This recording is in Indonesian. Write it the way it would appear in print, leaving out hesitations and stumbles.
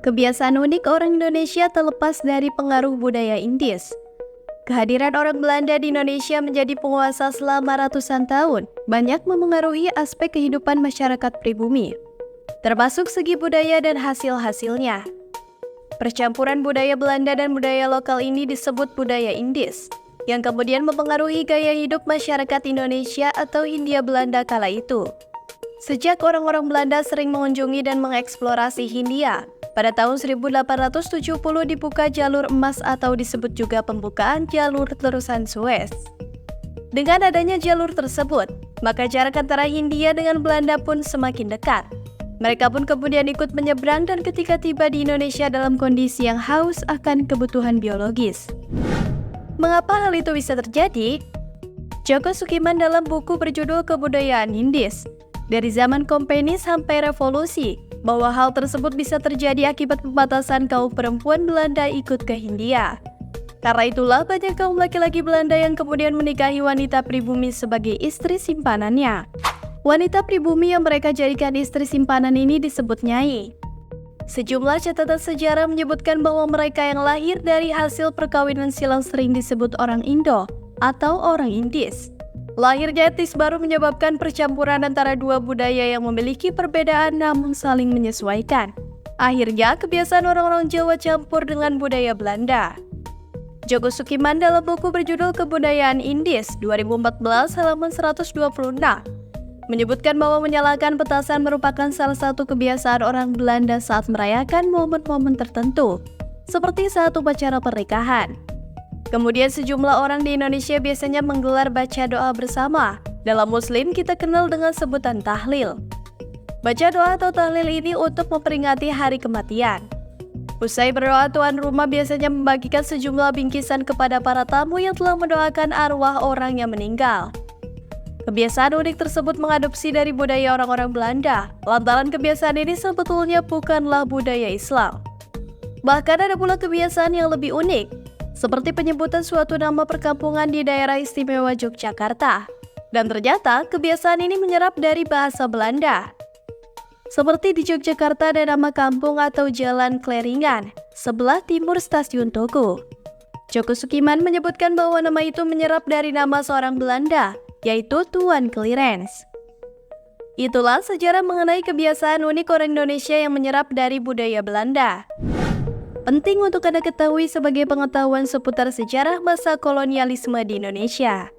Kebiasaan unik orang Indonesia terlepas dari pengaruh budaya Inggris. Kehadiran orang Belanda di Indonesia menjadi penguasa selama ratusan tahun banyak memengaruhi aspek kehidupan masyarakat pribumi, termasuk segi budaya dan hasil-hasilnya. Percampuran budaya Belanda dan budaya lokal ini disebut budaya Indis, yang kemudian mempengaruhi gaya hidup masyarakat Indonesia atau Hindia Belanda kala itu. Sejak orang-orang Belanda sering mengunjungi dan mengeksplorasi Hindia, pada tahun 1870 dibuka jalur emas atau disebut juga pembukaan jalur terusan Suez. Dengan adanya jalur tersebut, maka jarak antara Hindia dengan Belanda pun semakin dekat. Mereka pun kemudian ikut menyeberang dan ketika tiba di Indonesia dalam kondisi yang haus akan kebutuhan biologis. Mengapa hal itu bisa terjadi? Djoko Soekiman dalam buku berjudul Kebudayaan Indis, dari zaman kompeni sampai revolusi, bahwa hal tersebut bisa terjadi akibat pembatasan kaum perempuan Belanda ikut ke Hindia. Karena itulah banyak kaum laki-laki Belanda yang kemudian menikahi wanita pribumi sebagai istri simpanannya. Wanita pribumi yang mereka jadikan istri simpanan ini disebut nyai. Sejumlah catatan sejarah menyebutkan bahwa mereka yang lahir dari hasil perkawinan silang sering disebut orang Indo atau orang Indis. Lahirnya etnis baru menyebabkan percampuran antara dua budaya yang memiliki perbedaan namun saling menyesuaikan. Akhirnya, kebiasaan orang-orang Jawa campur dengan budaya Belanda. Djoko Soekiman dalam buku berjudul Kebudayaan Indis 2014 halaman 126 menyebutkan bahwa menyalakan petasan merupakan salah satu kebiasaan orang Belanda saat merayakan momen-momen tertentu, seperti saat upacara pernikahan. Kemudian sejumlah orang di Indonesia biasanya menggelar baca doa bersama. Dalam Muslim kita kenal dengan sebutan tahlil. Baca doa atau tahlil ini untuk memperingati hari kematian. Usai berdoa, tuan rumah biasanya membagikan sejumlah bingkisan kepada para tamu yang telah mendoakan arwah orang yang meninggal. Kebiasaan unik tersebut mengadopsi dari budaya orang-orang Belanda, lantaran kebiasaan ini sebetulnya bukanlah budaya Islam. Bahkan ada pula kebiasaan yang lebih unik, seperti penyebutan suatu nama perkampungan di daerah istimewa Yogyakarta. Dan ternyata kebiasaan ini menyerap dari bahasa Belanda. Seperti di Yogyakarta ada nama kampung atau jalan Kleringan, sebelah timur stasiun Tugu. Djoko Soekiman menyebutkan bahwa nama itu menyerap dari nama seorang Belanda, yaitu Tuan Klirens. Itulah sejarah mengenai kebiasaan unik orang Indonesia yang menyerap dari budaya Belanda. Penting untuk Anda ketahui sebagai pengetahuan seputar sejarah masa kolonialisme di Indonesia.